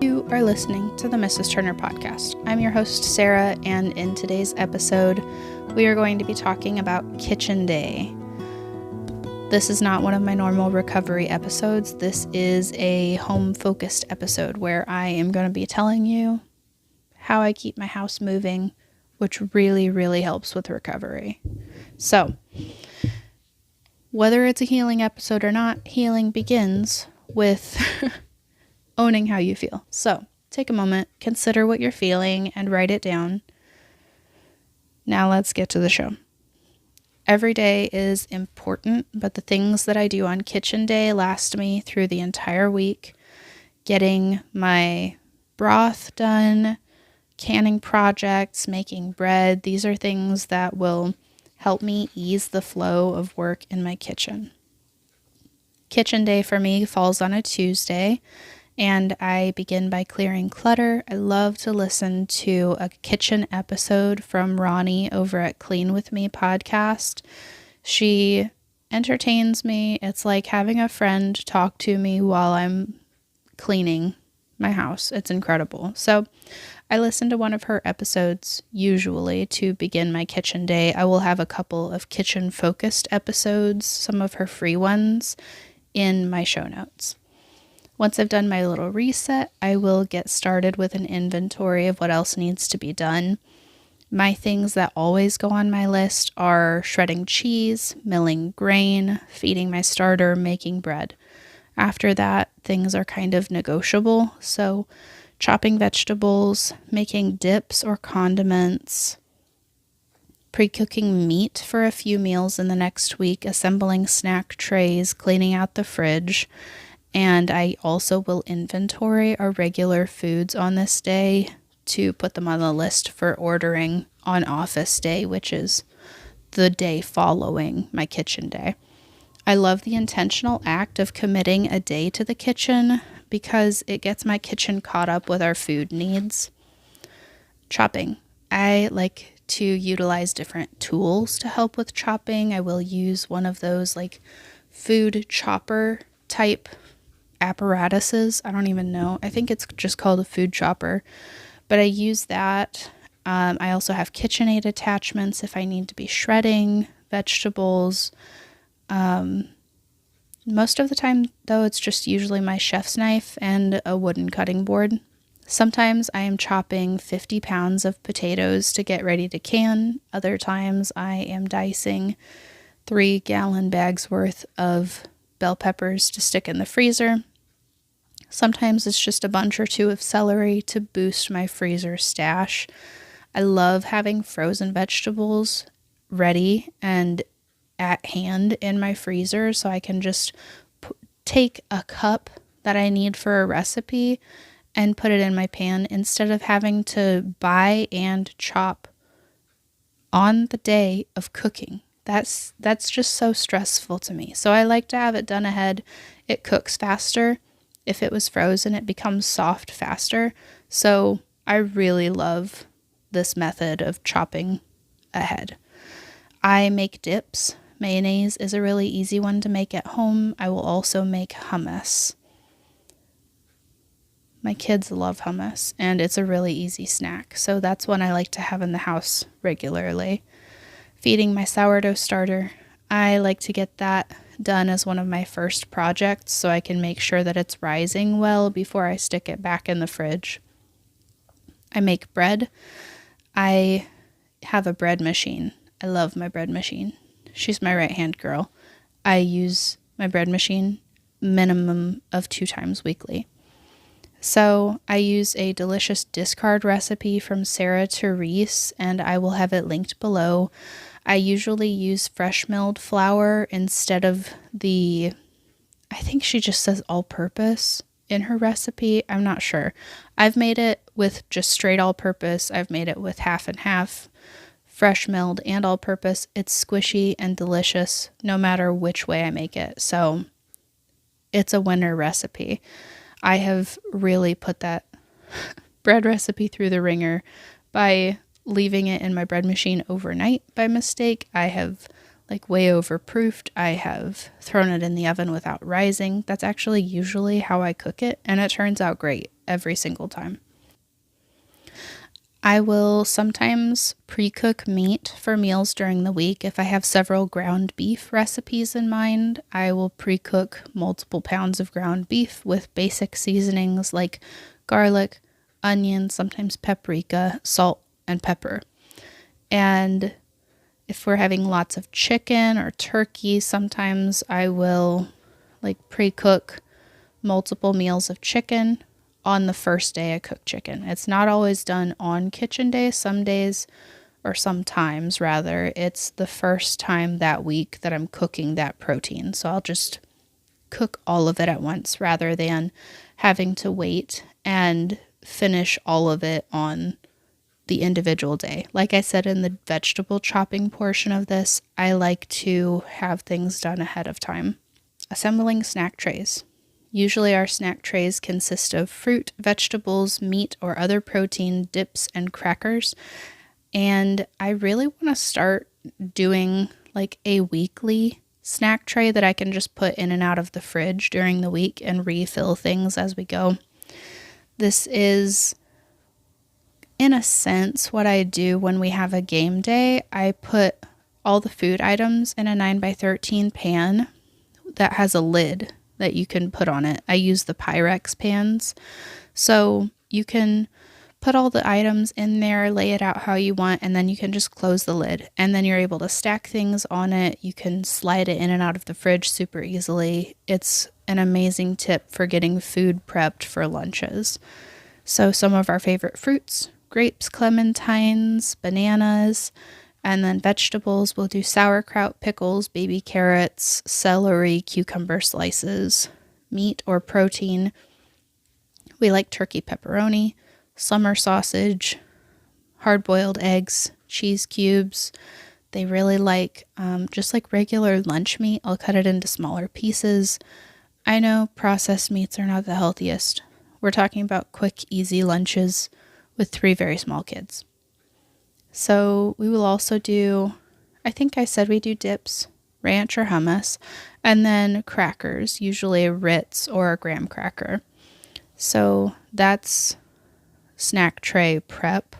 You are listening to the Mrs. Turner podcast. I'm your host, Sarah, and in today's episode, we are going to be talking about Kitchen Day. This is not one of my normal recovery episodes. This is a home-focused episode where I am going to be telling you how I keep my house moving, which really, really helps with recovery. So, whether it's a healing episode or not, healing begins with owning how you feel. So, take a moment, consider what you're feeling, and write it down. Now let's get to the show. Every day is important, but the things that I do on Kitchen Day last me through the entire week. Getting my broth done, canning projects, making bread. These are things that will help me ease the flow of work in my kitchen. Kitchen Day for me falls on a Tuesday, and I begin by clearing clutter. I love to listen to a kitchen episode from Ronnie over at Clean With Me podcast. She entertains me. It's like having a friend talk to me while I'm cleaning my house. It's incredible. So I listen to one of her episodes usually to begin my kitchen day. I will have a couple of kitchen focused episodes, some of her free ones, in my show notes. Once I've done my little reset, I will get started with an inventory of what else needs to be done. My things that always go on my list are shredding cheese, milling grain, feeding my starter, making bread. After that, things are kind of negotiable. So chopping vegetables, making dips or condiments, pre-cooking meat for a few meals in the next week, assembling snack trays, cleaning out the fridge. And I also will inventory our regular foods on this day to put them on the list for ordering on office day, which is the day following my kitchen day. I love the intentional act of committing a day to the kitchen because it gets my kitchen caught up with our food needs. Chopping. I like to utilize different tools to help with chopping. I will use one of those like food chopper type apparatuses. I don't even know. I think it's just called a food chopper, but I use that. I also have KitchenAid attachments if I need to be shredding vegetables. Most of the time, though, it's just usually my chef's knife and a wooden cutting board. Sometimes I am chopping 50 pounds of potatoes to get ready to can. Other times I am dicing 3-gallon bags worth of bell peppers to stick in the freezer. Sometimes it's just a bunch or two of celery to boost my freezer stash. I love having frozen vegetables ready and at hand in my freezer so I can just take a cup that I need for a recipe and put it in my pan instead of having to buy and chop on the day of cooking. That's just so stressful to me. So I like to have it done ahead. It cooks faster. If it was frozen, it becomes soft faster. So I really love this method of chopping ahead. I make dips. Mayonnaise is a really easy one to make at home. I will also make hummus. My kids love hummus, and it's a really easy snack. So that's one I like to have in the house regularly. Feeding my sourdough starter. I like to get that done as one of my first projects so I can make sure that it's rising well before I stick it back in the fridge. I make bread. I have a bread machine. I love my bread machine. She's my right-hand girl. I use my bread machine minimum of 2 times weekly. So I use a delicious discard recipe from Sarah Therese, and I will have it linked below. I usually use fresh milled flour instead of I think she just says all-purpose in her recipe. I'm not sure. I've made it with just straight all-purpose. I've made it with half and half, fresh milled and all-purpose. It's squishy and delicious no matter which way I make it. So it's a winner recipe. I have really put that bread recipe through the ringer by leaving it in my bread machine overnight by mistake. I have way overproofed. I have thrown it in the oven without rising. That's actually usually how I cook it, and it turns out great. every single time. I will sometimes pre-cook meat for meals during the week. If I have several ground beef recipes in mind, I will pre-cook multiple pounds of ground beef with basic seasonings like garlic, onion, sometimes paprika, salt, and pepper. And if we're having lots of chicken or turkey, sometimes I will pre-cook multiple meals of chicken on the first day I cook chicken. It's not always done on kitchen day. Some days, or sometimes rather, it's the first time that week that I'm cooking that protein. So I'll just cook all of it at once rather than having to wait and finish all of it on the individual day. Like I said in the vegetable chopping portion of this, I like to have things done ahead of time. Assembling snack trays. Usually our snack trays consist of fruit, vegetables, meat, or other protein, dips, and crackers. And I really want to start doing a weekly snack tray that I can just put in and out of the fridge during the week and refill things as we go. This is, in a sense, what I do when we have a game day. I put all the food items in a 9x13 pan that has a lid that you can put on it. I use the Pyrex pans. So you can put all the items in there, lay it out how you want, and then you can just close the lid. And then you're able to stack things on it. You can slide it in and out of the fridge super easily. It's an amazing tip for getting food prepped for lunches. So some of our favorite fruits: grapes, clementines, bananas. And then vegetables, we'll do sauerkraut, pickles, baby carrots, celery, cucumber slices. Meat or protein, we like turkey pepperoni, summer sausage, hard-boiled eggs, cheese cubes. They really like just like regular lunch meat. I'll cut it into smaller pieces. I know processed meats are not the healthiest. We're talking about quick, easy lunches with 3 very small kids. So we will also do, I think I said we do dips, ranch or hummus, and then crackers, usually a Ritz or a graham cracker. So that's snack tray prep,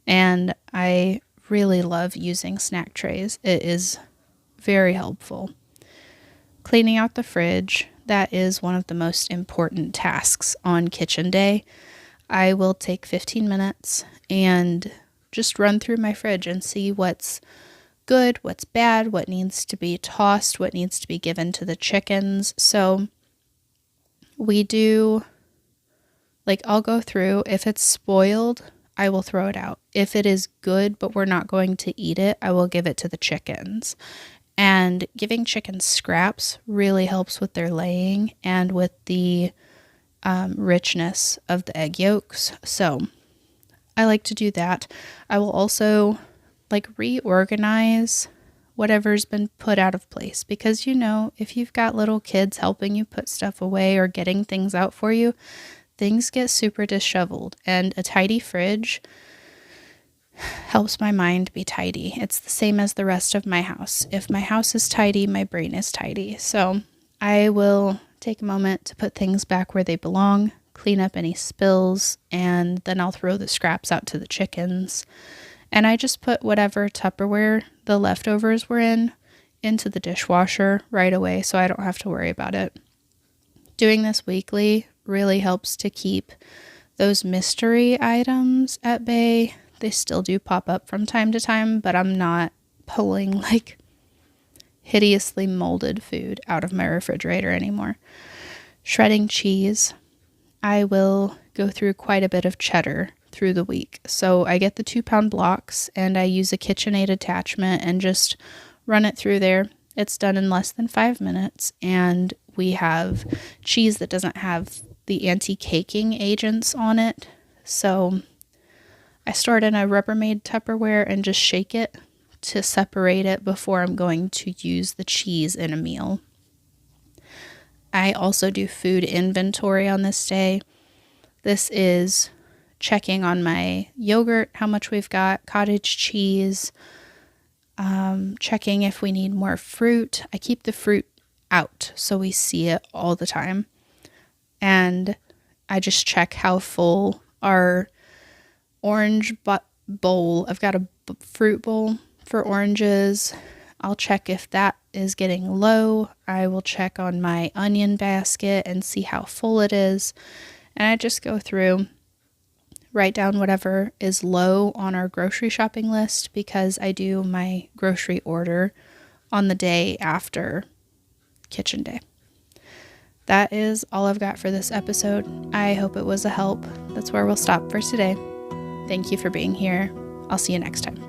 and I really love using snack trays. It is very helpful. Cleaning out the fridge, that is one of the most important tasks on kitchen day. I will take 15 minutes and just run through my fridge and see what's good, what's bad, what needs to be tossed, what needs to be given to the chickens. So we do, I'll go through. If it's spoiled, I will throw it out. If it is good, but we're not going to eat it, I will give it to the chickens. And giving chickens scraps really helps with their laying and with the richness of the egg yolks. So I like to do that. I will also reorganize whatever's been put out of place, because if you've got little kids helping you put stuff away or getting things out for you, things get super disheveled, and a tidy fridge helps my mind be tidy. It's the same as the rest of my house. If my house is tidy, my brain is tidy. So I will take a moment to put things back where they belong, clean up any spills, and then I'll throw the scraps out to the chickens. And I just put whatever Tupperware the leftovers were in into the dishwasher right away, so I don't have to worry about it. Doing this weekly really helps to keep those mystery items at bay. They still do pop up from time to time, but I'm not pulling hideously molded food out of my refrigerator anymore. Shredding cheese. I will go through quite a bit of cheddar through the week. So I get the 2-pound blocks and I use a KitchenAid attachment and just run it through there. It's done in less than 5 minutes, and we have cheese that doesn't have the anti-caking agents on it. So I store it in a Rubbermaid Tupperware and just shake it to separate it before I'm going to use the cheese in a meal. I also do food inventory on this day. This is checking on my yogurt, how much we've got, cottage cheese, checking if we need more fruit. I keep the fruit out so we see it all the time. And I just check how full our orange bowl, I've got a fruit bowl for oranges. I'll check if that is getting low. I will check on my onion basket and see how full it is. And I just go through, write down whatever is low on our grocery shopping list, because I do my grocery order on the day after kitchen day. That is all I've got for this episode. I hope it was a help. That's where we'll stop for today. Thank you for being here. I'll see you next time.